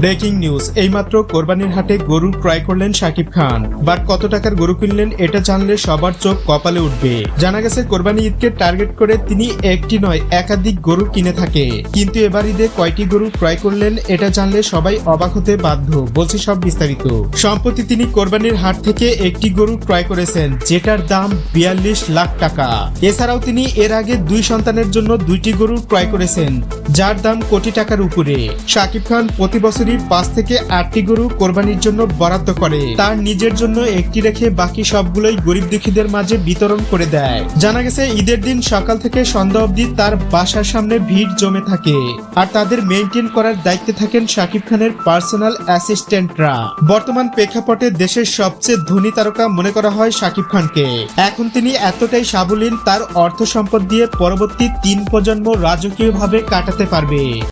Breaking news, এইমাত্র কোরবানির হাটে গরু ক্রয় করলেন শাকিব খান। বাট কত টাকার গরু কিনলেন এটা জানলে সবার চোখ কপালে উঠবে। জানা গেছে কোরবানি ঈদকে টার্গেট করে তিনি একটি নয় একাধিক গরু কিনে থাকে। কিন্তু এবার ঈদে কয়টি গরু ক্রয় করলেন এটা জানলে সবাই অবাক হতে বাধ্য। বলছি সব বিস্তারিত। সম্প্রতি তিনি কোরবানির হাট থেকে একটি গরু ক্রয় করেছেন, যেটার দাম 42 লাখ টাকা। এছাড়াও তিনি এর আগে 2 সন্তানের জন্য 2টি গরু ক্রয় করেছেন, যার দাম কোটি টাকার উপরে। শাকিব খান প্রতি বছরই 5 থেকে 8টি গরু কোরবানির জন্য বরাদ্দ করে তার নিজের জন্য একটি রেখে বাকি সবগুলোই গরিব দুঃখীদের মাঝে বিতরণ করে দেয়। জানা গেছে ঈদের দিন সকাল থেকে সন্ধ্যা অবধি তার বাসার সামনে ভিড় জমে থাকে, আর তাদের মেইনটেইন করার দায়িত্বে থাকেন শাকিব খানের পার্সোনাল অ্যাসিস্ট্যান্টরা। বর্তমান প্রেক্ষাপটে দেশের সবচেয়ে ধনী তারকা মনে করা হয় শাকিব খানকে। এখন তিনি এতটাই সাবলীল, তার অর্থ সম্পদ দিয়ে পরবর্তী 3 প্রজন্ম রাজকীয়ভাবে কাটাতে পারবে।